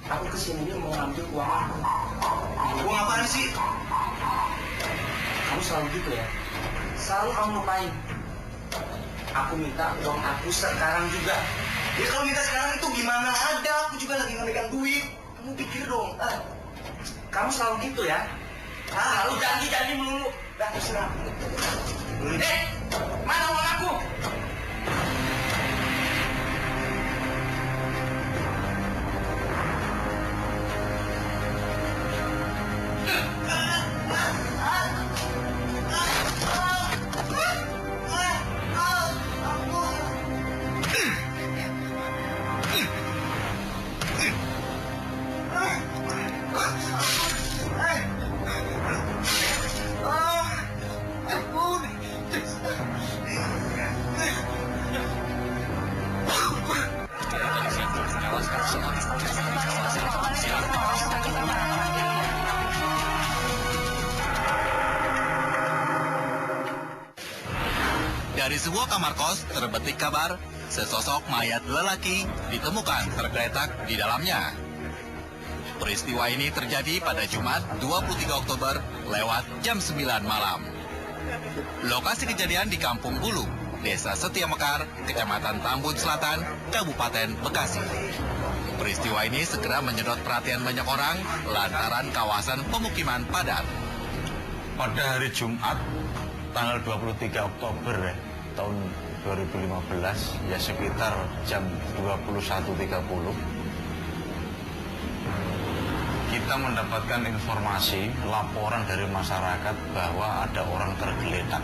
Aku kesini mau ngambil uang aku. Uang apaan sih? Kamu selalu gitu ya? Selalu kamu lupain. Aku minta uang aku sekarang juga. Ya kalau minta sekarang itu gimana ada? Aku juga lagi ngemegang duit. Kamu pikir dong. Kamu selalu gitu ya? Selalu janji melulu. Dah terserah. Mana uang aku? Dari sebuah kamar kos terbetik kabar sesosok mayat lelaki ditemukan tergeletak di dalamnya. Peristiwa ini terjadi pada Jumat 23 Oktober lewat jam 9 malam. Lokasi kejadian di Kampung Bulu, Desa Setia Mekar, Kecamatan Tambun Selatan, Kabupaten Bekasi. Peristiwa ini segera menyedot perhatian banyak orang lantaran kawasan pemukiman padat. Pada hari Jumat, tanggal 23 Oktober tahun 2015, ya sekitar jam 21.30, kita mendapatkan informasi, laporan dari masyarakat bahwa ada orang tergeletak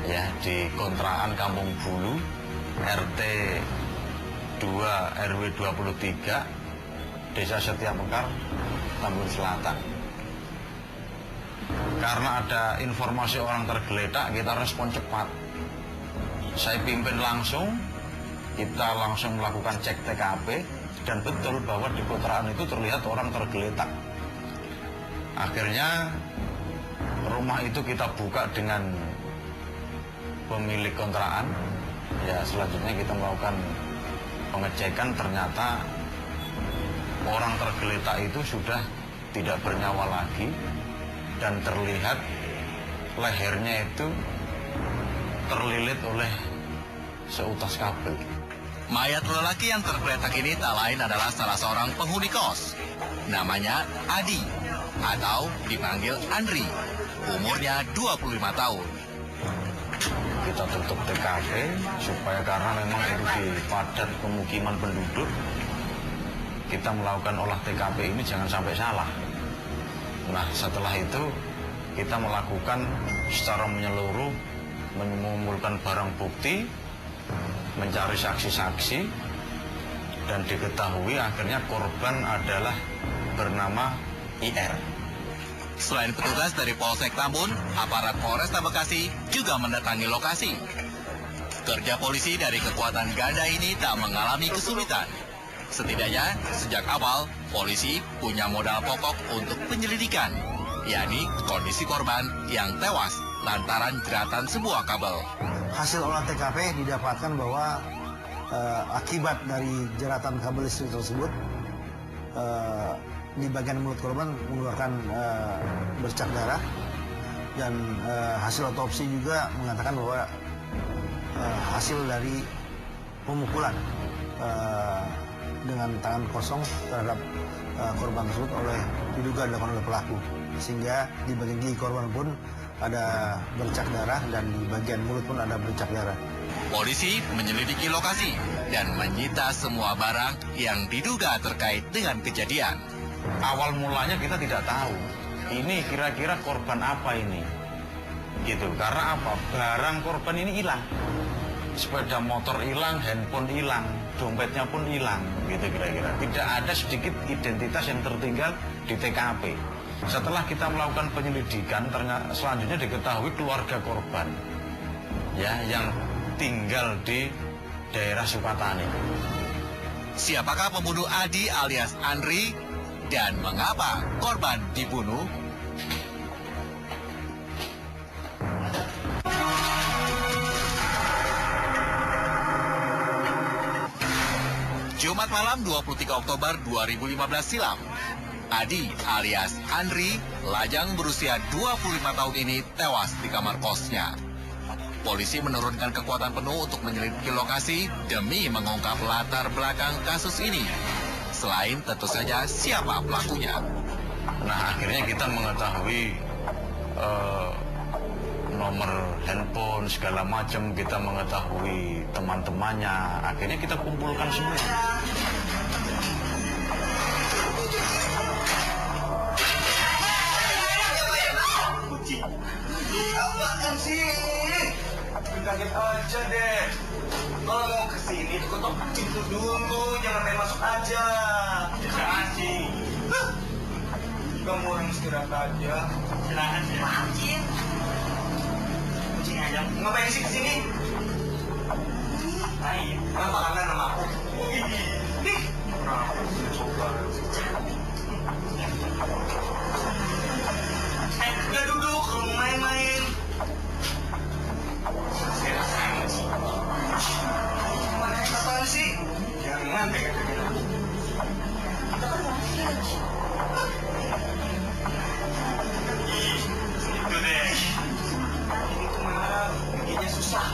ya di kontrakan Kampung Bulu, RT 2 RW 23, Desa Setia Mekar, Tambun Selatan. Karena ada informasi orang tergeletak, kita respon cepat. Saya pimpin langsung, kita langsung melakukan cek TKP, dan betul bahwa di kontrakan itu terlihat orang tergeletak. Akhirnya rumah itu kita buka dengan pemilik kontrakan. Ya selanjutnya kita melakukan pengecekan, ternyata orang tergeletak itu sudah tidak bernyawa lagi. Dan terlihat lehernya itu terlilit oleh seutas kabel. Mayat lelaki yang tergeletak ini tak lain adalah salah seorang penghuni kos. Namanya Adi, atau dipanggil Andri. Umurnya 25 tahun. Kita tutup TKP supaya karena memang itu di padat pemukiman penduduk, kita melakukan olah TKP ini jangan sampai salah. Nah, setelah itu kita melakukan secara menyeluruh, mengumpulkan barang bukti, mencari saksi-saksi, dan diketahui akhirnya korban adalah bernama IR. Selain petugas dari Polsek Tambun, aparat Polresta Bekasi juga mendatangi lokasi. Kerja polisi dari kekuatan ganda ini tak mengalami kesulitan. Setidaknya, sejak awal, polisi punya modal pokok untuk penyelidikan, yakni kondisi korban yang tewas lantaran jeratan sebuah kabel. Hasil olah TKP didapatkan bahwa akibat dari jeratan kabel listrik tersebut, di bagian mulut korban mengeluarkan bercak darah, dan hasil otopsi juga mengatakan bahwa hasil dari pemukulan dengan tangan kosong terhadap korban tersebut diduga dilakukan oleh pelaku, sehingga di bagian gigi korban pun ada bercak darah dan di bagian mulut pun ada bercak darah. Polisi menyelidiki lokasi dan menyita semua barang yang diduga terkait dengan kejadian. Awal mulanya kita tidak tahu ini kira-kira korban apa ini, gitu. Karena apa? Barang korban ini hilang. Sepeda motor hilang, handphone hilang, dompetnya pun hilang, gitu kira-kira. Tidak ada sedikit identitas yang tertinggal di TKP. Setelah kita melakukan penyelidikan, ternyata selanjutnya diketahui keluarga korban, ya, yang tinggal di daerah Sukatani. Siapakah pembunuh Adi alias Andri dan mengapa korban dibunuh? Jumat Jumat malam 23 Oktober 2015 silam, Adi alias Andri, lajang berusia 25 tahun ini tewas di kamar kosnya. Polisi menurunkan kekuatan penuh untuk menyelidiki lokasi demi mengungkap latar belakang kasus ini. Selain tentu saja siapa pelakunya. Nah, akhirnya kita mengetahui nomor handphone segala macam, kita mengetahui teman-temannya, akhirnya kita kumpulkan semua. Apaan sih? Kaget aja deh. Kalau mau kesini tuh ketok pintu dulu, jangan main masuk aja. Jangan sih. Kamu orang istirahat aja. Silakan sih. Anjir. Kucing aja. Ngapain sih kesini? Ayo, makanan sama aku. Nih. Coba. Udah duduk, kalau main-main. Mana apaan sih? Jangan pegang-pegang aku. Kita kan masih. Itu deh. Ini tuh mah bikinnya susah.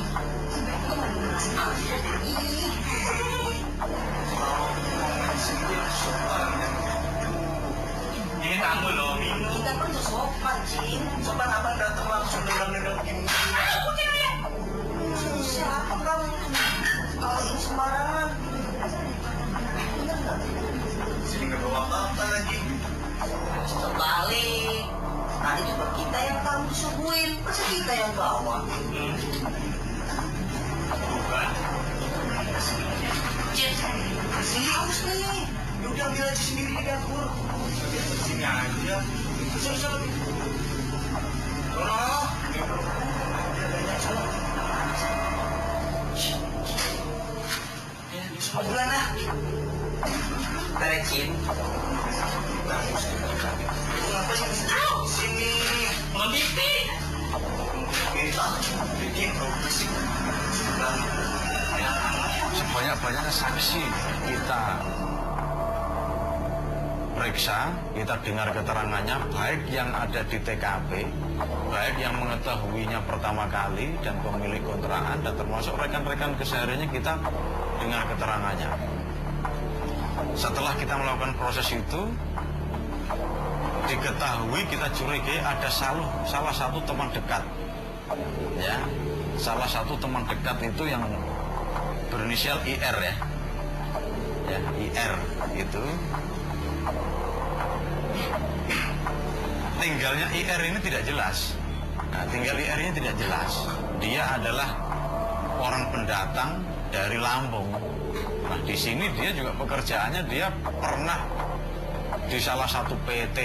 Ini tamu loh, kita kan tuh sopan, Cing. Sopan abang datang langsung nendang-nendang gini. Susah, abang. Kalau ini sembarangan. Sini nggak bawa apa-apa lagi. Sebalik. Tadi juga kita yang tamu disuguhin. Masa kita yang bawa? Bukan. Cing, sini haus nih. Udah ambil aja sendiri di dapur. Sini aja. Susah. Oh. Ya, bulan lah. Terecin. Kenapa sini? Mau pipi. Bikin bersih. Sebanyak-banyaknya saksi kita periksa, kita dengar keterangannya, baik yang ada di TKP, baik yang mengetahuinya pertama kali dan pemilik kontrakan, dan termasuk rekan-rekan kesehariannya kita dengar keterangannya. Setelah kita melakukan proses itu, diketahui kita curigai ada salah satu teman dekat, ya, salah satu teman dekat itu yang berinisial IR ya, IR itu. Tinggalnya IR ini tidak jelas. Nah, tinggal IR ini tidak jelas. Dia adalah orang pendatang dari Lampung. Nah, di sini dia juga pekerjaannya, dia pernah di salah satu PT,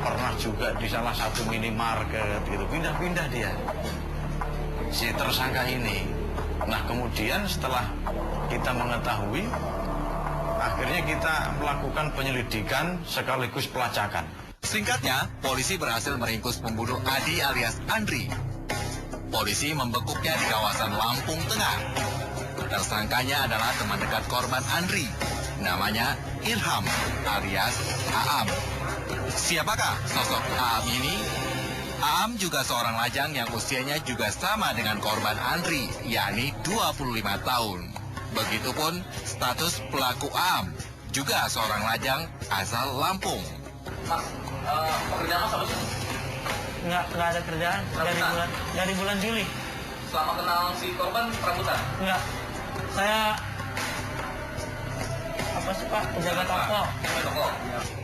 pernah juga di salah satu minimarket gitu. Pindah-pindah dia, si tersangka ini. Nah, kemudian setelah kita mengetahui, akhirnya kita melakukan penyelidikan sekaligus pelacakan. Singkatnya, polisi berhasil meringkus pembunuh Adi alias Andri. Polisi membekuknya di kawasan Lampung Tengah. Tersangkanya adalah teman dekat korban Andri. Namanya Irham alias Aam. Siapakah sosok Aam ini? Aam juga seorang lajang yang usianya juga sama dengan korban Andri, yakni 25 tahun. Begitupun status pelaku Aam, juga seorang lajang asal Lampung. Mas, pekerjaan mas apa sih? Nggak ada kerjaan dari bulan Juli. Selama kenal si korban perambutan? Enggak. Saya apa sih Pak? Penjaga toko.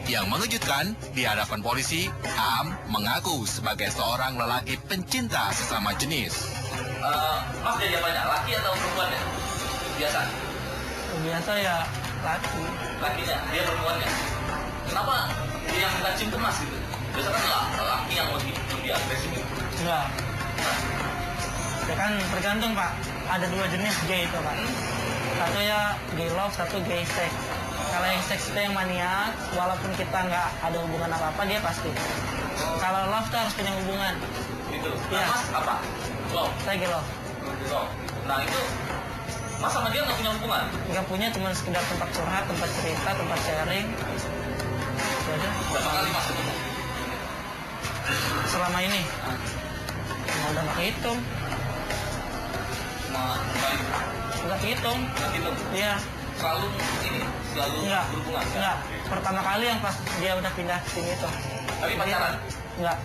Yang mengejutkan, di hadapan polisi, Aam mengaku sebagai seorang lelaki pencinta sesama jenis. Mas jadi apanya? Laki atau perempuan ya? Biasa? Biasa ya laki. Lakinya, dia perempuannya. Kenapa dia yang minta cinta mas gitu? Biasanya kan laki yang lebih agresif gitu. Enggak. Ya kan tergantung Pak. Ada dua jenis gay itu Pak. Satu ya gay love, satu gay sex. Kalau yang seks itu yang maniak, walaupun kita nggak ada hubungan apa-apa, dia pasti. Kalau love tuh harus punya hubungan. Gitu. Iya. Mas apa? Love. Saya gay love. Love. Nah itu Mas sama dia nggak punya hubungan? Nggak punya, cuma sekedar tempat curhat, tempat cerita, tempat sharing. Itu aja. Berapa kali Mas ketemu? Selama ini udah nggak hitung, Cuma kali. nggak hitung. Nggak gitu. Iya, Selalu nggak, berhubungan. nggak. Pertama kali yang pas dia udah pindah ke sini tuh. Tapi pacaran. Nggak.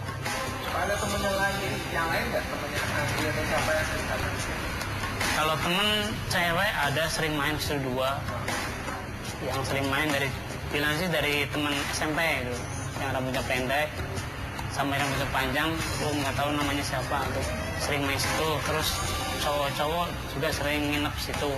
Ada temennya lagi yang lain nggak, temennya Andri atau siapa yang sering datang? Kalau temen cewek ada sering main ke dua, yang sering main dari bilang sih dari temen SMP itu, yang rambutnya pendek sama yang rambutnya panjang, tuh nggak tahu namanya siapa tuh, sering main situ. Terus cowok-cowok juga sering nginep situ.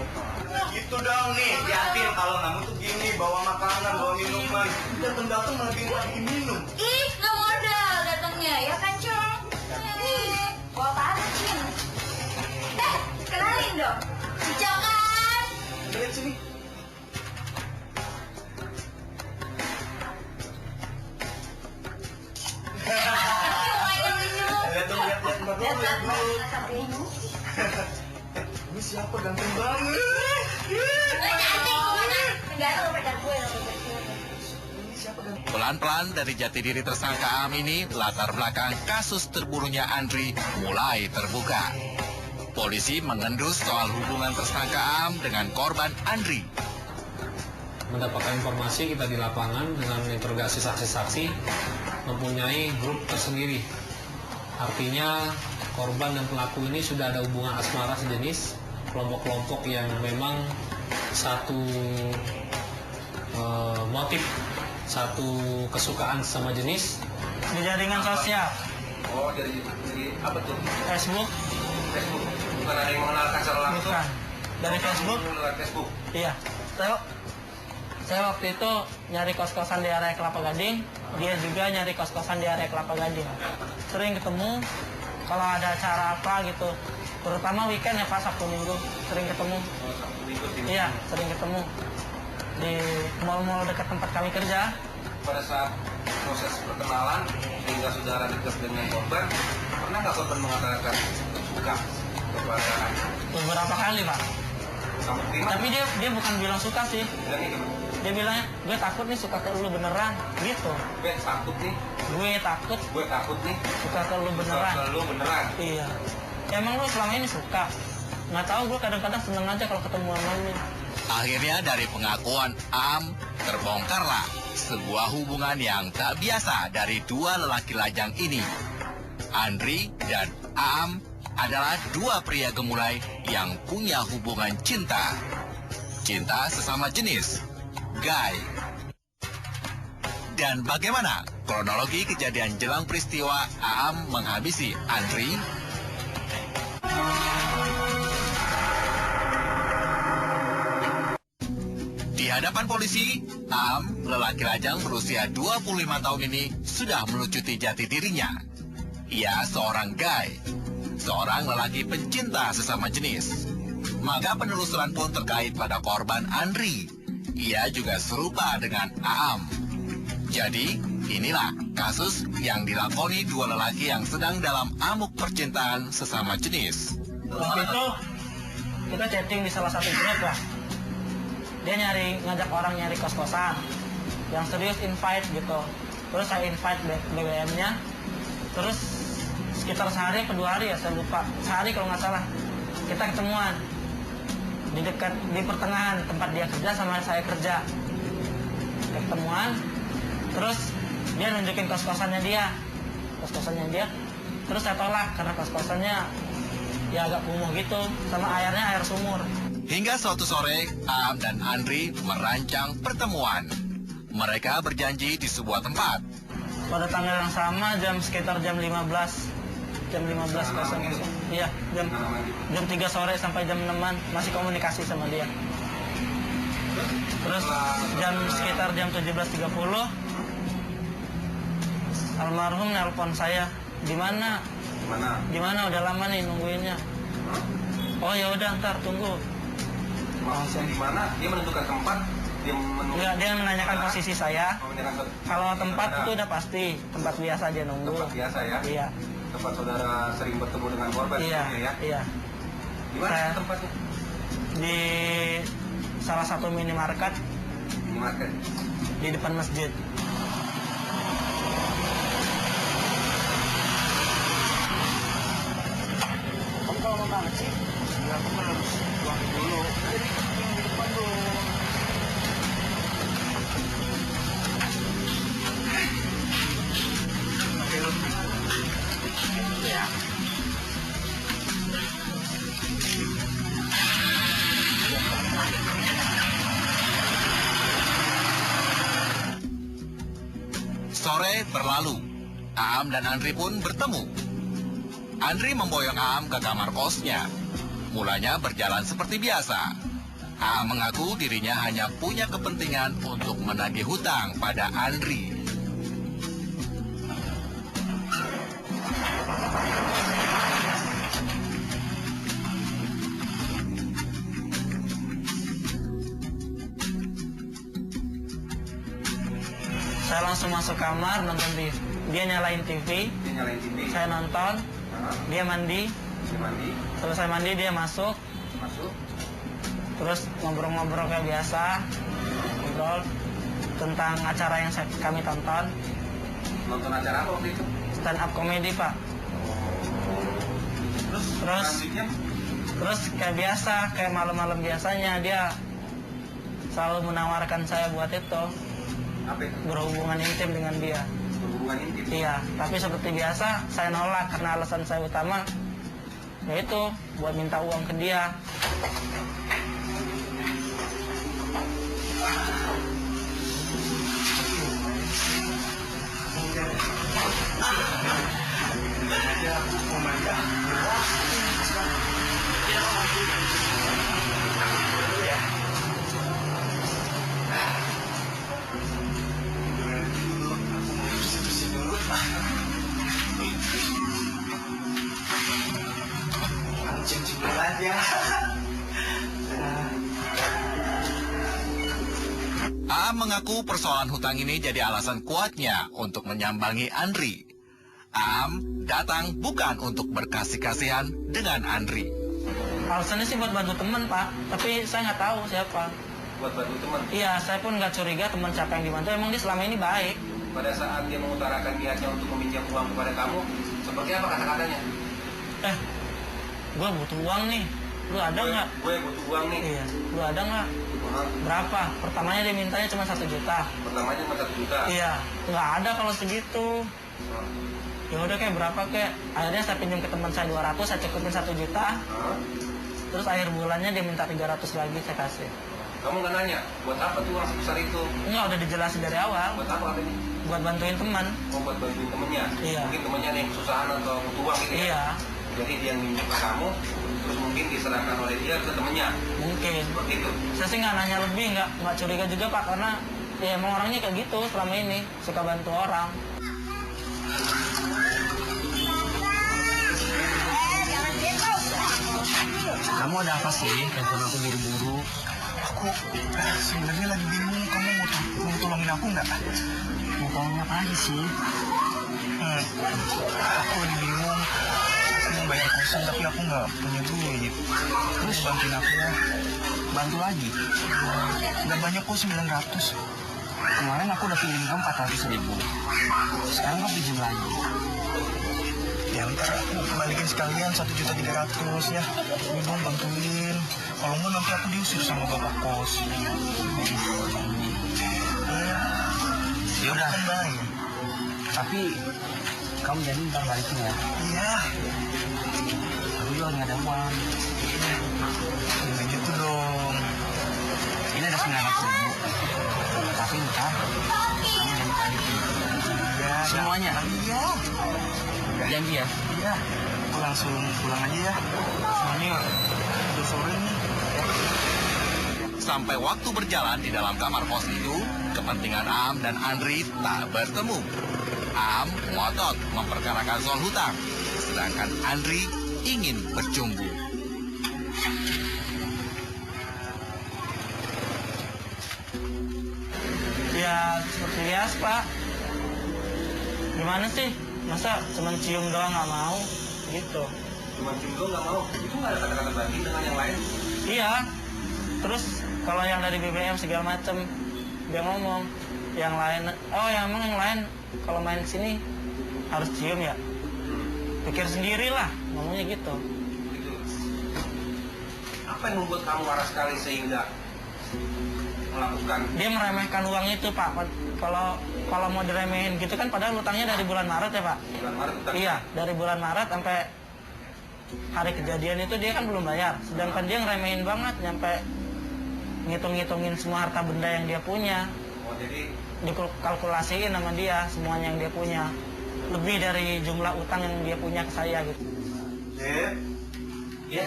Gitu dong nih, yakin kalau kamu tuh gini, bawa makanan, bawa minuman. Datang-datang malah lagi minum. Ih, nggak modal datangnya, ya kan, Cong? Ih, bawa apaan, Cing? Kenalin dong. Si Cong kan? Lihat sini. Mukanya lucu. Lihat dong, lihat Mbak Dulu, lihat dulu. Lihat. Ini siapa ganteng banget? Cantik, pokoknya. Enggak ada pacar gue, Ini siapa ganteng? Pelan-pelan dari jati diri tersangka Am ini, latar belakang kasus terbunuhnya Andri mulai terbuka. Polisi mengendus soal hubungan tersangka Am dengan korban Andri. Mendapatkan informasi kita di lapangan dengan interogasi saksi-saksi mempunyai grup tersendiri. Artinya korban dan pelaku ini sudah ada hubungan asmara sejenis, kelompok-kelompok yang memang satu motif, satu kesukaan sama jenis. Di jaringan sosial, Oh, jadi apa tuh? Facebook, Facebook. Bukan ada yang mengenalkan secara langsung. bukan. Dari Facebook, Lewat Facebook. iya. Saya waktu itu nyari kos-kosan di area Kelapa Gading, dia juga nyari kos-kosan di area Kelapa Gading. Sering ketemu, kalau ada acara apa gitu, terutama weekend ya Pak, Sabtu Minggu, sering ketemu. Oh, Sabtu Minggu sini. Iya, sering ketemu di mall-mall dekat tempat kami kerja. Pada saat proses perkenalan hingga saudara dekat dengan korban, pernah nggak korban mengatakan suka kepada Anda? Beberapa kali Pak. Kamu terima? Tapi dia bukan bilang suka sih. Bilangnya gimana? Dia bilangnya, gue takut nih suka ke lu beneran, gitu. Gue takut nih, Gue takut suka ke lu beneran. Suka ke lu beneran. Iya. Emang lu selama ini suka? Nggak tahu, gue kadang-kadang seneng aja kalau ketemu sama lu. Akhirnya dari pengakuan Am, terbongkarlah sebuah hubungan yang tak biasa dari dua lelaki lajang ini. Andri dan Am adalah dua pria gemulai yang punya hubungan cinta. Cinta sesama jenis, Guy. Dan bagaimana kronologi kejadian jelang peristiwa Am menghabisi Andri? Di hadapan polisi, Am, lelaki lajang berusia 25 tahun ini, sudah melucuti jati dirinya. Ia seorang Guy, seorang lelaki pencinta sesama jenis. Maka penelusuran pun terkait pada korban Andri. Ia juga serupa dengan Am. Jadi, inilah kasus yang dilakoni dua lelaki yang sedang dalam amuk percintaan sesama jenis. Waktu itu kita chatting di salah satu grup lah. Dia ngajak orang nyari kos-kosan yang serius, invite gitu. Terus saya invite BBM-nya. Terus sekitar sehari atau 2 hari ya, saya lupa. Sehari kalau nggak salah. Kita ketemuan di pertengahan tempat dia kerja sama saya kerja. Kita ketemuan. Terus dia nunjukin kos-kosannya dia. Terus saya tolak karena kos-kosannya ya agak kumuh gitu, sama airnya air sumur. Hingga suatu sore, Am dan Andri merancang pertemuan. Mereka berjanji di sebuah tempat. Pada tanggal yang sama, sekitar jam 15. Jam 15.00. Iya, jam 3 sore sampai jam 6-an masih komunikasi sama dia. Terus sekitar jam 17.30, almarhum nelpon saya. Gimana? Udah lama nih nungguinnya. Oh ya udah, ntar tunggu. Maksudnya di mana? Dia menentukan tempat, Enggak, dia menanyakan posisi saya. Kalau tempat itu udah pasti, tempat biasa dia nunggu. Tempat biasa ya? Iya. Tempat saudara sering bertemu dengan korban Iya. sebelumnya ya? Iya. Di mana tempatnya? di salah satu minimarket Minimarket. di depan masjid. Kamu kalau mau banget sih? Ya aku kan harus buang dulu. Jadi yang di depan dulu. Oke lu. Ya. Sore berlalu, Aam dan Andri pun bertemu. Andri memboyong Aam ke kamar kosnya. Mulanya berjalan seperti biasa. Aam mengaku dirinya hanya punya kepentingan untuk menagih hutang pada Andri. Saya langsung masuk kamar nonton TV. Dia nyalain TV, Dia nyalain TV. saya nonton, dia mandi. Dia mandi. Selesai mandi dia masuk, Masuk. terus ngobrol-ngobrol kayak biasa, ngobrol tentang acara yang kami tonton, Nonton acara apa waktu itu? stand up comedy Pak. Terus selanjutnya Terus kayak biasa, kayak malam-malam biasanya dia selalu menawarkan saya buat itu, apa itu? berhubungan intim dengan dia. Berhubungan intim. Iya, tapi seperti biasa saya nolak karena alasan saya utama yaitu buat minta uang ke dia. Aam mengaku persoalan hutang ini jadi alasan kuatnya untuk menyambangi Andri. Aam datang bukan untuk berkasih-kasihan dengan Andri. Alasannya sih buat bantu teman Pak, tapi saya nggak tahu siapa. Buat bantu teman. Iya, saya pun nggak curiga teman siapa yang dibantu. Emang dia selama ini baik. Pada saat dia mengutarakan niatnya untuk meminjam uang kepada kamu, seperti apa kata-katanya? Gue butuh uang nih. Lu ada nggak? Gue butuh uang nih. Iya. Lu ada nggak? Berapa? Pertamanya dia mintanya cuma 1 juta. Pertamanya cuma 1 juta. Iya. Nggak ada kalau segitu. Ya udah kayak berapa kayak. Akhirnya saya pinjam ke teman saya 200, saya cukupin 1 juta. Terus akhir bulannya dia minta 300 lagi, saya kasih. Kamu nggak nanya, buat apa tuh uang sebesar itu? Enggak, udah dijelasin dari awal. Buat apa katanya? Buat bantuin teman. Oh, buat bantuin temennya? Iya. Mungkin temennya ada yang kesusahan atau butuh uang gitu ya? Iya, Jadi dia minjem ke kamu, terus mungkin diserahkan oleh dia ke temennya. mungkin. Seperti itu. Saya sih nggak nanya lebih, nggak curiga juga Pak, karena ya emang orangnya kayak gitu selama ini, suka bantu orang. Kamu ada apa sih? Telepon aku buru-buru. Aku sebenarnya lagi bingung. Kamu mau tolongin aku nggak? Mau tolong apa aja sih? Aku lagi bingung. Aku mau bayar kosan tapi aku nggak punya duit. Terus bantuin aku ya. Bantu lagi? Nggak banyak kok, 900. Kemarin aku udah pinjam kamu 400.000. Sekarang kamu pinjam lagi. Ya ntar aku balikin sekalian 1.300.000 ya. Ini dong bantuin. Kalau nggak nanti aku diusir sama bapak kos. Ya udah. Tapi kamu jadi ntar balikin ya. Iya. Aku juga nggak ada uang. Ya gitu dong. Ini ada 900.000. Tapi ntar kamu jadi balikin. Iya. Semuanya. Iya. Janji ya? Iya. Aku langsung pulang aja ya. Soalnya udah sore nih. Sampai waktu berjalan di dalam kamar kos itu, kepentingan Aam dan Andri tak bertemu. Aam ngotot memperkarakan soal hutang, sedangkan Andri ingin bercumbu. Ya seperti biasa Pak. Gimana sih? Masa cuma cium doang nggak mau? Gitu. Cuma cium doang nggak mau? Itu nggak ada kata-kata banding dengan yang lain? Iya, Terus kalau yang dari BBM segala macem, dia ngomong yang lain, oh ya emang yang lain kalau main sini harus cium ya? Pikir sendirilah, ngomongnya gitu. Gitu. Apa yang membuat kamu marah sekali sehingga melakukan? Dia meremehkan uang itu Pak. Kalau mau diremehin gitu kan, padahal utangnya dari bulan Maret ya Pak. Bulan Maret utang. Iya, dari bulan Maret sampai hari kejadian itu dia kan belum bayar. Sedangkan dia ngeremehin banget, nyampe ngitung-ngitungin semua harta benda yang dia punya. Oh, jadi Dikalkulasiin sama dia semuanya yang dia punya. Lebih dari jumlah utang yang dia punya ke saya gitu. ya.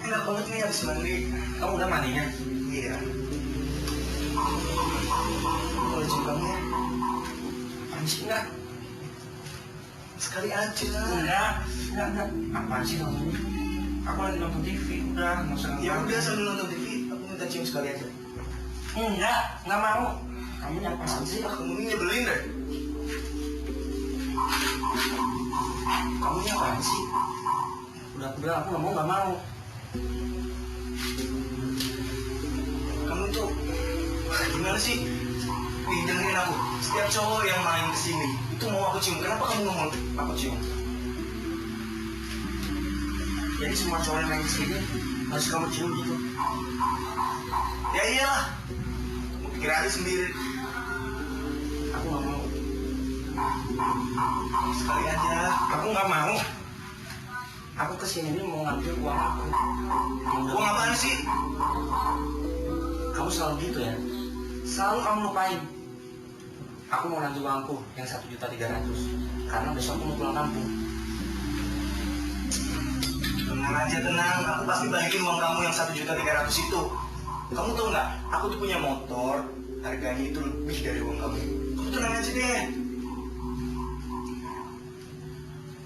Enak banget nih habis mandi. Kamu udah mandinya? Iya. Boleh cium kamu ya? Apaan sih enggak? Sekali aja. Enggak. Apaan sih kamu? Aku lagi nonton TV, udah nggak usah. Ya udah sambil nonton TV, aku minta cium sekali aja. Nggak mau. Kamu apaan sih? Kamu ini nyebelin deh. Kamu ini apaan sih? Udah aku bilang aku nggak mau. Kamu tuh gimana sih? Wih, dengerin aku. Setiap cowok yang main kesini itu mau aku cium. Kenapa kamu ngomong aku cium? Jadi semua cowok yang main kesini harus kamu cium gitu? Ya iyalah. Kamu pikir aja sendiri. Aku nggak mau. Sekali aja. Aku nggak mau. Aku kesini ini mau ngambil uang aku. Uang apaan sih? Kamu selalu gitu ya? Selalu kamu lupain. Aku mau nagih uangku yang 1.300.000 karena besok aku mau pulang kampung. Tenang aja, tenang. Aku pasti balikin uang kamu yang 1.300.000 itu. Kamu tahu nggak? Aku tuh punya motor, harganya itu lebih dari uang kamu. Kamu tenang aja deh.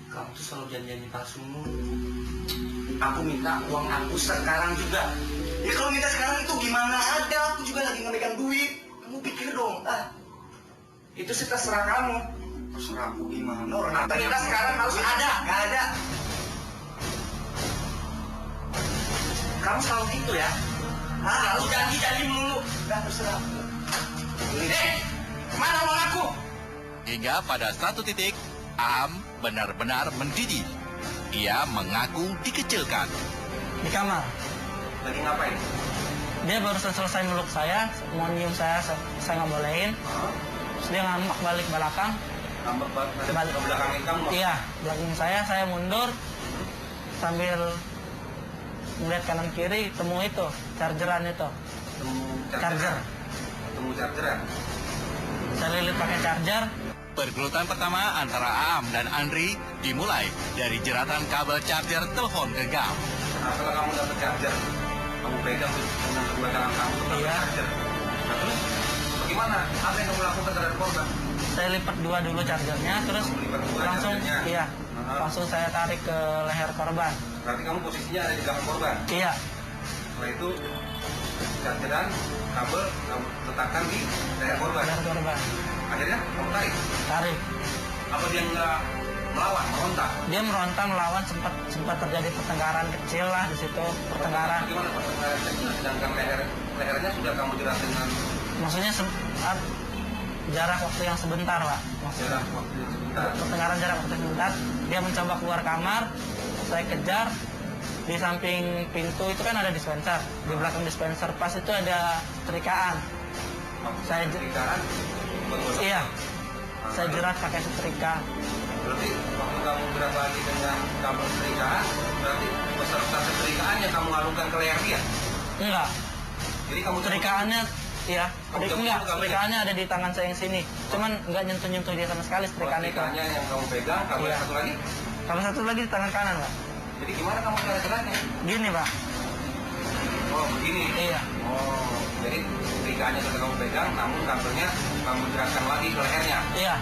Kamu tuh selalu janji-janji palsu. Aku minta uang aku sekarang juga. Ya kalau minta sekarang itu gimana ada? Aku juga lagi ngemegang duit. Kamu pikir dong, itu sih terserah kamu. Terserah aku gimana? Orang kita sekarang harus ada. Nggak ada. Kamu selalu gitu ya? Selalu janji-janji mulu. Nggak terserah. Mana uang aku? Hingga pada satu titik, Am benar-benar mendidih. Ia mengaku dikecilkan. Di kamar. Lagi ngapain? Dia baru selesai meluk saya, mau nyium saya nggak bolehin. Terus dia ngambek balik belakang. Ngambek balik ke belakangin kamu? Iya, belakang saya mundur sambil melihat kanan kiri, temu itu, chargeran itu. Charger. Temu chargeran? Saya lilit pakai charger. Pergelutan pertama antara Am dan Andri dimulai dari jeratan kabel charger telepon genggam. Nah, setelah kamu dapat charger, kamu pegang dengan kedua tangan kamu untuk Iya. charger. Nah, terus bagaimana? Apa yang kamu lakukan terhadap korban? Saya lipat dua dulu chargernya, terus Lipat dua langsung, chargernya? iya, Aha. langsung saya tarik ke leher korban. Berarti kamu posisinya ada di belakang korban. Iya, Setelah itu chargeran, kabel kamu letakkan di leher korban. leher korban. Akhirnya kamu Tarik. Apa dia nggak melawan, merontak? Dia meronta melawan, sempat terjadi pertengkaran kecil lah di situ, pertengkaran. Bagaimana pertengkaran kecil? Sedangkan lehernya sudah kamu jerat dengan Maksudnya jarak waktu yang sebentar, Pak. jarak waktu yang sebentar. Pertengkaran jarak waktu sebentar. Dia mencoba keluar kamar, saya kejar. Di samping pintu itu kan ada dispenser. Di belakang dispenser pas itu ada setrikaan. Saya Setrikaan? Iya, saya jerat pakai setrika. Berarti waktu kamu gerak lagi dengan kabel setrikaan, berarti beserta setrikaannya kamu alungkan ke leher dia? Enggak, Jadi kamu setrikaannya, iya, Kamu cabut enggak, dulu kabelnya? setrikaannya ada di tangan saya yang sini. Cuman enggak nyentuh-nyentuh dia sama sekali setrikaan itu. setrikaannya yang kamu pegang, kabel Iya. satu lagi? Kalau satu lagi di tangan kanan, Pak. Jadi gimana kamu cara geraknya? Gini, Pak. Oh begini? Iya. Oh, jadi setrikaannya sudah kamu pegang, namun kabelnya kamu gerakkan lagi ke lehernya. Iya.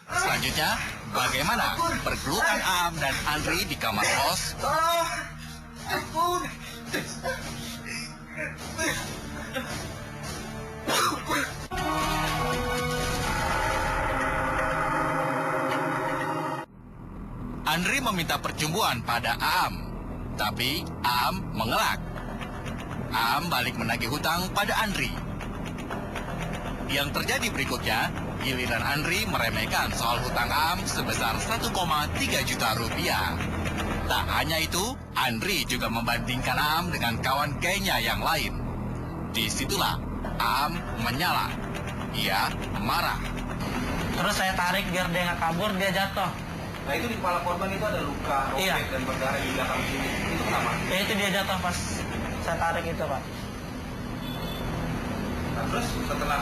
Selanjutnya, bagaimana pergelutan Am dan Andri di kamar kos? Ampun. Andri meminta percumbuan pada Am, tapi Am mengelak. Aam balik menagih hutang pada Andri. Yang terjadi berikutnya, giliran Andri meremehkan soal hutang Aam sebesar 1,3 juta rupiah. Tak hanya itu, Andri juga membandingkan Aam dengan kawan gayanya yang lain. Disitulah Aam menyala. Ia marah. Terus saya tarik biar dia nggak kabur, dia jatuh. Nah itu di kepala korban itu ada luka, robek, Iya. dan berdarah di belakang sini. Itu kenapa? Ya itu dia jatuh pas saya tarik itu, Pak. Nah, terus setelah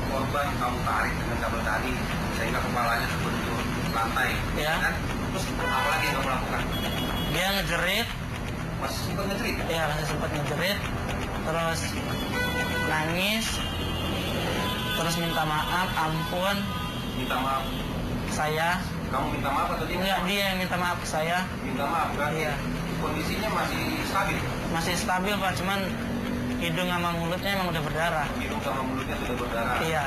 korban kamu tarik dengan kabel tadi, sehingga kepalanya terbentur lantai, Iya. kan? Terus apa lagi yang kamu lakukan? Dia ngejerit, Masih sempat ngejerit? ya masih sempat ngejerit, terus nangis, terus minta maaf, ampun, Minta maaf. saya. Kamu minta maaf atau dia? Enggak, dia yang minta maaf ke saya. Minta maaf kan? Iya. Kondisinya masih stabil. Masih stabil, Pak, cuman hidung sama mulutnya emang udah berdarah. Hidung sama mulutnya sudah berdarah. Iya.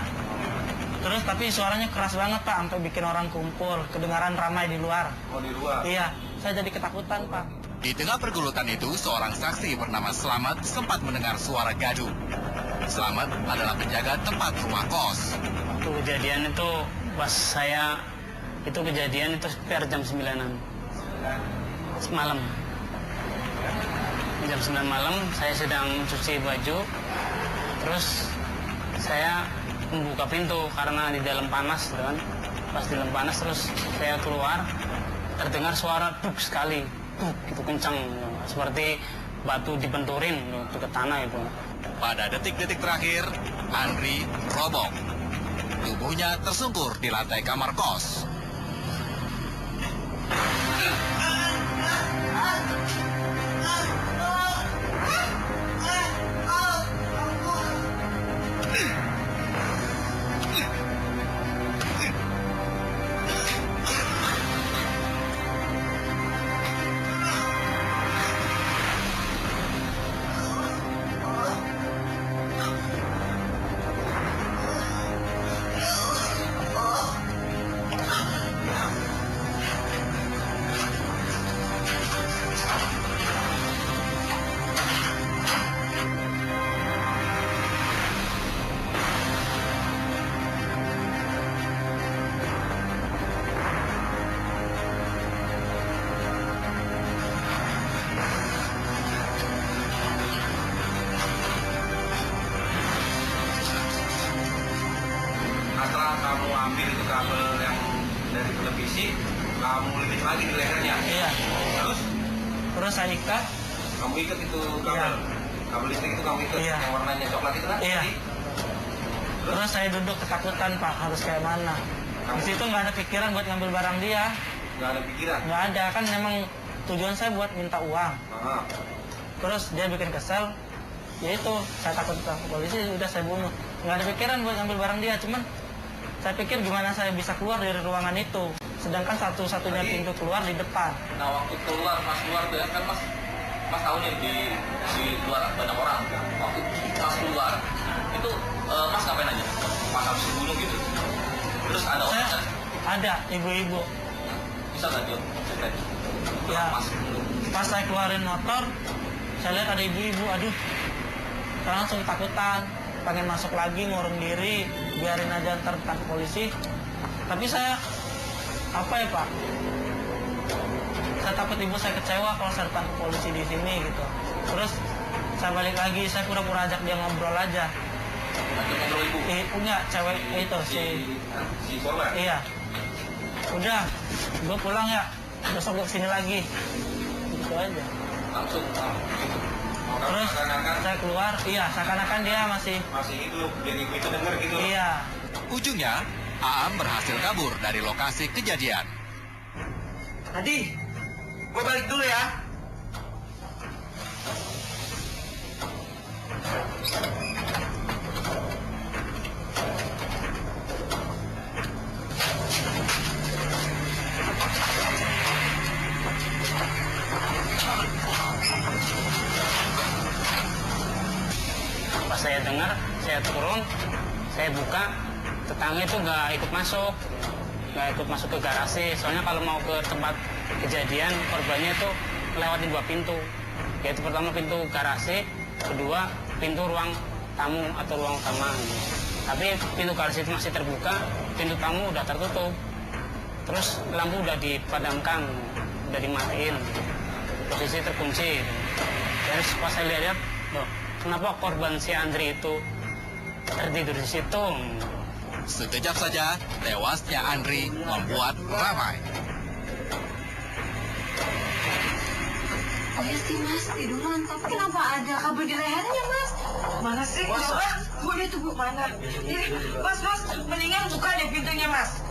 Terus tapi suaranya keras banget, Pak, sampai bikin orang kumpul, kedengaran ramai di luar. Oh di luar. Iya, saya jadi ketakutan, Pak. Di tengah pergulutan itu, seorang saksi bernama Slamet sempat mendengar suara gaduh. Slamet adalah penjaga tempat rumah kos. Waktu kejadian itu pas saya itu kejadian itu sekitar jam 9-an malam. Jam 9 malam saya sedang cuci baju, terus saya membuka pintu karena di dalam panas, gitu kan. Pas di dalam panas terus saya keluar, terdengar suara duk sekali, duk gitu kencang, seperti batu dibenturin gitu, ke tanah itu. Pada detik-detik terakhir, Andri roboh. Tubuhnya tersungkur di lantai kamar kos. Nah, setelah kamu ambil itu kabel yang dari televisi, kamu lilit lagi di lehernya. Iya. Terus Terus saya ikat. kamu ikat itu kabel. Iya. Kabel listrik itu kamu ikat Iya. yang warnanya coklat itu kan? Iya. Tadi? Terus saya duduk ketakutan, Pak, harus kayak mana. Di situ nggak ada pikiran buat ngambil barang dia. Nggak ada pikiran. Nggak ada, kan memang tujuan saya buat minta uang. Ah. Terus dia bikin kesel, ya itu saya takut ke polisi, udah saya bunuh. Nggak ada pikiran buat ngambil barang dia, cuman saya pikir gimana saya bisa keluar dari ruangan itu. Sedangkan satu-satunya pintu keluar di depan. Nah waktu keluar, pas keluar tuh ya kan mas tahu nih di luar banyak orang. Waktu pas keluar itu mas ngapain aja? Pas habis dibunuh gitu. Terus ada orang Saya kan? ada ibu-ibu. Bisa nggak Jon? Ceritain. Ya. Pas dibunuh. Pas saya keluarin motor, saya lihat ada ibu-ibu, aduh, saya langsung ketakutan, pengen masuk lagi, ngurung diri, biarin aja ntar ditangkap polisi. Tapi saya, apa ya Pak? Saya takut ibu saya kecewa kalau saya ditangkap polisi di sini gitu. Terus saya balik lagi, saya pura-pura ajak dia ngobrol aja. Nanti ngobrol ibu. Enggak, cewek itu Si korban. iya. Udah, gue pulang ya, besok gue kesini lagi. Gitu aja. Langsung. Terus Seakan-akan saya keluar, iya, seakan-akan dia masih, masih hidup, jadi ibu itu denger gitu. iya. Ujungnya, Aam berhasil kabur dari lokasi kejadian. Adi, gue balik dulu ya. Pas saya dengar, saya turun, saya buka, tetangga itu nggak ikut masuk ke garasi. Soalnya kalau mau ke tempat kejadian, korbannya itu lewatin 2 pintu. Yaitu pertama pintu garasi, kedua pintu ruang tamu atau ruang utama. Tapi pintu garasi itu masih terbuka, pintu tamu udah tertutup. Terus lampu udah dipadamkan, udah dimatiin, posisi terkunci. Terus pas saya lihat, loh, kenapa korban si Andri itu tertidur di situ? Sekejap saja, tewasnya Andri membuat ramai. Iya sih mas, tiduran. Tapi kenapa ada kabel di lehernya mas? Mana sih? Mas, boleh tuh bu, mana? Mas, mendingan buka deh pintunya mas.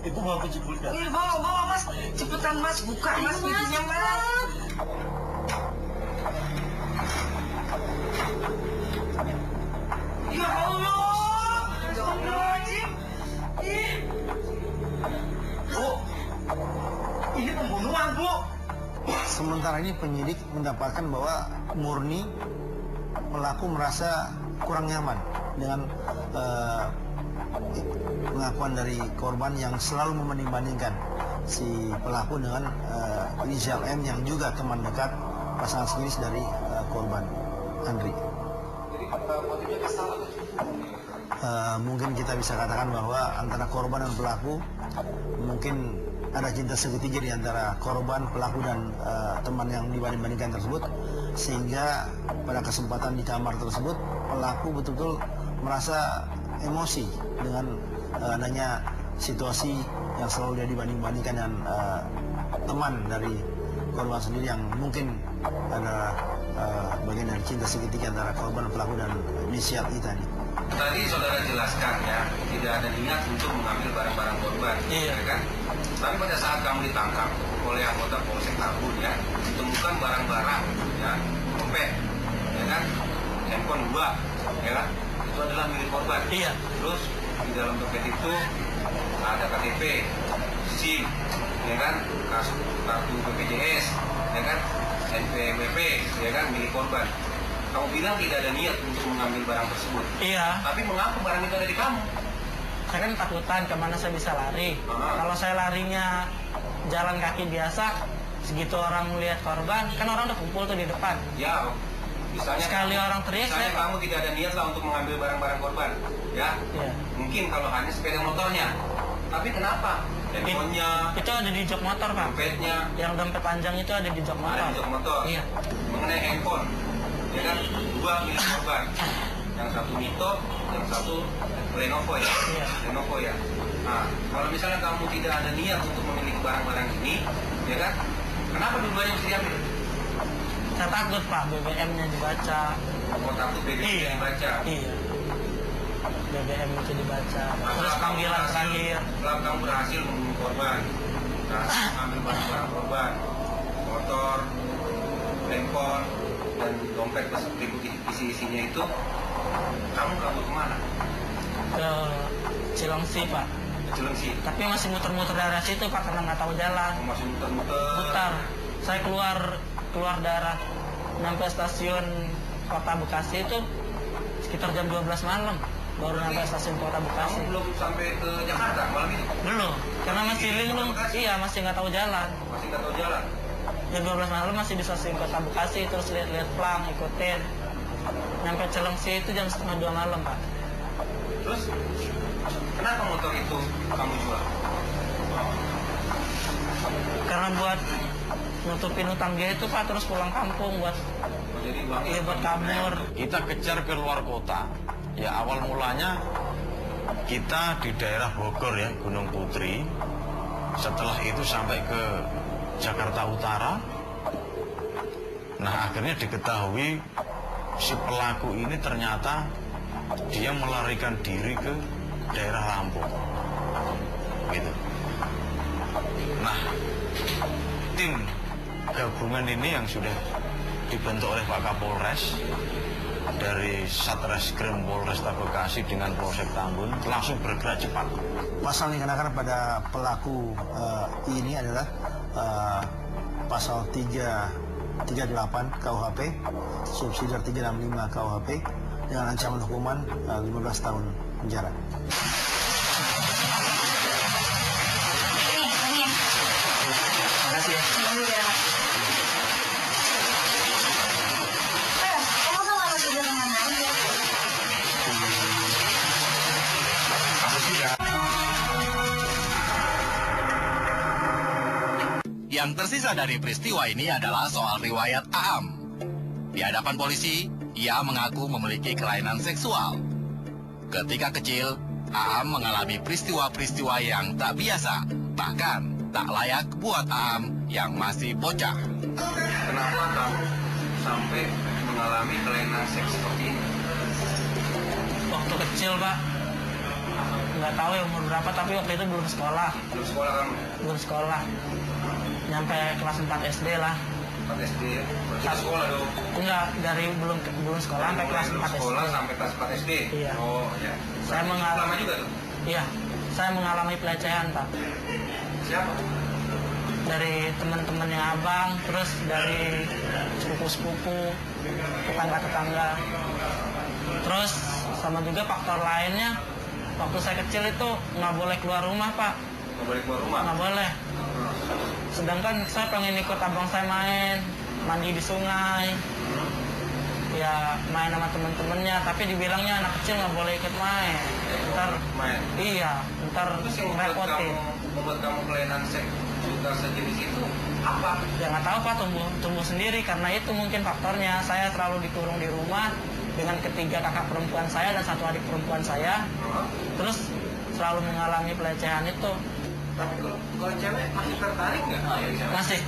Itu mau aku jemput dah. Bawa mas, cepetan mas, buka mas pintunya mas. Ya Allah, Astagfirullahaladzim. Bu, ini pembunuhan bu. Sementara ini penyidik mendapatkan bahwa murni pelaku merasa kurang nyaman dengan pengakuan dari korban yang selalu membanding-bandingkan si pelaku dengan inisial M yang juga teman dekat pasangan sejenis dari korban Andri. Mungkin kita bisa katakan bahwa antara korban dan pelaku mungkin ada cinta segitiga di antara korban, pelaku, dan teman yang dibanding-bandingkan tersebut, sehingga pada kesempatan di kamar tersebut pelaku betul-betul merasa emosi dengan adanya situasi yang selalu dia dibanding-bandingkan dengan teman dari korban sendiri yang mungkin ada bagian dari cinta segitiga antara korban, pelaku, dan inisial I tadi. Tadi saudara jelaskan ya, tidak ada niat untuk mengambil barang-barang korban, ya kan? Tapi pada saat kamu ditangkap oleh anggota Polsek Tambun ya, ditemukan barang-barang ya, dompet, ya kan? Handphone 2, ya kan? Itu adalah milik korban. Iya. Terus di dalam dompet itu ada KTP, SIM, ya kan? Kartu BPJS, ya kan? NPWP, ya kan? Milik korban. Kamu bilang tidak ada niat untuk mengambil barang tersebut. Iya. Tapi mengapa barang itu ada di kamu? Saya kan takutan kemana saya bisa lari. Kalau saya larinya jalan kaki biasa, segitu orang melihat korban, kan orang udah kumpul tuh di depan. Ya, misalnya Sekali orang teriak, misalnya saya- kamu tidak ada niat lah untuk mengambil barang-barang korban, ya? Iya. Mungkin kalau hanya sepeda motornya. Tapi kenapa? Handphonenya, Itu ada di jok motor, Pak. dompetnya, Yang dompet panjang itu ada di jok motor. ada di jok motor. Iya. Mengenai handphone, ya kan? 2 milik korban. Yang satu Mito, yang satu Lenovo ya. Iya. Lenovo ya. Nah, kalau misalnya kamu tidak ada niat untuk memiliki barang-barang ini, ya kan? Kenapa dua-duanya mesti diambil? Saya takut, Pak, BBM-nya dibaca. Kamu takut BBM dibaca. Iya. BBM itu dibaca. Nah, Terus setelah panggilan kamu berhasil- terakhir. Setelah kamu berhasil membunuh korban, berhasil mengambil barang-barang korban, motor, handphone, dan dompet berikut isi-isinya itu, kamu kabur kemana? Ke Cilengsi, Pak. Cilengsi. Tapi masih muter-muter daerah situ, Pak, karena nggak tahu jalan. Kamu masih muter-muter. Putar. Saya keluar daerah, sampai stasiun Kota Bekasi itu sekitar jam 12 malam. Baru sampai stasiun Kota Bekasi. Kamu belum sampai ke Jakarta malam itu? Belum, karena masih linglung. Iya, masih nggak tahu jalan. Masih nggak tahu jalan. Jam 12 malam masih di stasiun Kota Bekasi, terus lihat-lihat plang, ikutin. Nyampe Cilengsi itu jam 1:30 malam, Pak. Terus, kenapa motor itu kamu jual? Karena buat nutupin utang dia itu, Pak, terus pulang kampung buat Oh, jadi uangnya dia buat kabur. Kita kejar ke luar kota. Ya awal mulanya kita di daerah Bogor ya, Gunung Putri. Setelah itu sampai ke Jakarta Utara. Nah akhirnya diketahui si pelaku ini ternyata dia melarikan diri ke daerah Lampung. Gitu. Nah tim gabungan ini yang sudah dibentuk oleh Pak Kapolres dari Satreskrim Polresta Bekasi dengan Polsek Tambun langsung bergerak cepat. Pasal yang dikenakan pada pelaku ini adalah pasal 338 KUHP, subsidiar 365 KUHP dengan ancaman hukuman 15 tahun penjara. Makasih ya. Kamu sama Yang tersisa dari peristiwa ini adalah soal riwayat Aam. Di hadapan polisi, ia mengaku memiliki kelainan seksual. Ketika kecil, Aam mengalami peristiwa-peristiwa yang tak biasa, bahkan tak layak buat Aam yang masih bocah. Kenapa kamu sampai mengalami kelainan seks seperti ini? Waktu kecil, Pak. Nggak tahu ya umur berapa, tapi waktu itu belum sekolah. Belum sekolah kamu? Belum sekolah. Nyampe kelas 4 SD lah. 4 SD ya? Berarti sekolah dong? Enggak, dari belum sekolah sampai kelas 4 SD. Sekolah sampai kelas 4 SD? Iya. Oh, ya. Saya mengalami... Lama juga tuh? Iya, saya mengalami pelecehan, Pak. Siapa? Dari teman-temannya abang, terus dari sepupu-sepupu, tetangga-tetangga. Terus sama juga faktor lainnya, waktu saya kecil itu nggak boleh keluar rumah, Pak. Nggak boleh keluar rumah? Nggak boleh. Sedangkan saya pengen ikut abang saya main, mandi di sungai. Ya main sama temen-temennya, tapi dibilangnya anak kecil nggak boleh ikut main. Ntar main? Iya, ntar Terus yang repotin. membuat kamu kelainan seks juga sejenis itu apa? Ya nggak tahu Pak, tumbuh sendiri karena itu mungkin faktornya. Saya selalu dikurung di rumah dengan ketiga kakak perempuan saya dan satu adik perempuan saya. Terus selalu mengalami pelecehan itu. Tapi kalau cewek masih tertarik nggak? Masih.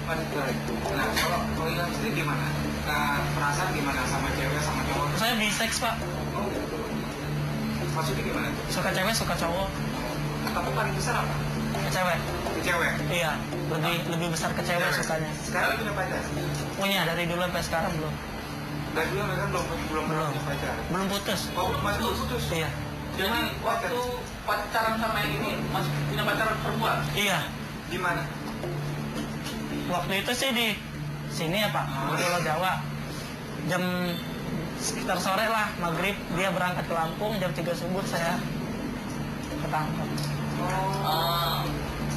Masih tertarik. Nah kalau yang sendiri gimana? Perasaan gimana sama cewek sama cowok? Saya bisex Pak. Oh gitu. Maksudnya gimana? Suka cewek suka cowok. Tapi paling besar apa? Ke cewek. Ke cewek? Iya, lebih besar ke cewek sukanya. Sekarang punya pacar? Punya dari dulu sampai sekarang belum. Dari dulu mereka belum punya pacar? Belum putus. Oh masih belum putus? Iya. Jadi waktu pacaran sama yang ini masih punya pacar perempuan? Iya. Di mana? Waktu itu sih di sini ya Pak, di Pulau Jawa. Jam sekitar sore lah, maghrib dia berangkat ke Lampung, jam 3 subuh saya ketangkap.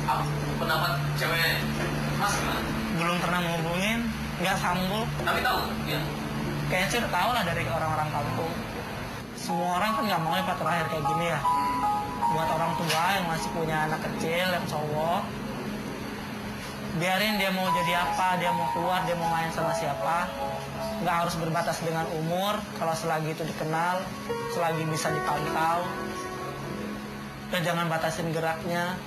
Apa pendapat cewek Mas gimana? Belum pernah ngehubungin, nggak sambung. Tapi tahu ya? Kayaknya sih udah tahu lah dari orang-orang kampung. Semua orang kan nggak mau ya Pak terakhir kayak gini ya. Buat orang tua yang masih punya anak kecil, yang cowok, biarin dia mau jadi apa, dia mau keluar, dia mau main sama siapa. Nggak harus berbatas dengan umur, kalau selagi itu dikenal, selagi bisa dipantau. Dan jangan batasin geraknya.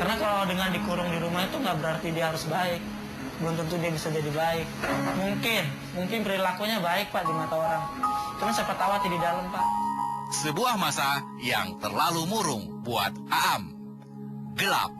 Karena kalau dengan dikurung di rumah itu nggak berarti dia harus baik. Belum tentu dia bisa jadi baik. Mungkin perilakunya baik Pak di mata orang. Cuma siapa tahu hati di dalam Pak. Sebuah masa yang terlalu murung buat Aam. Gelap.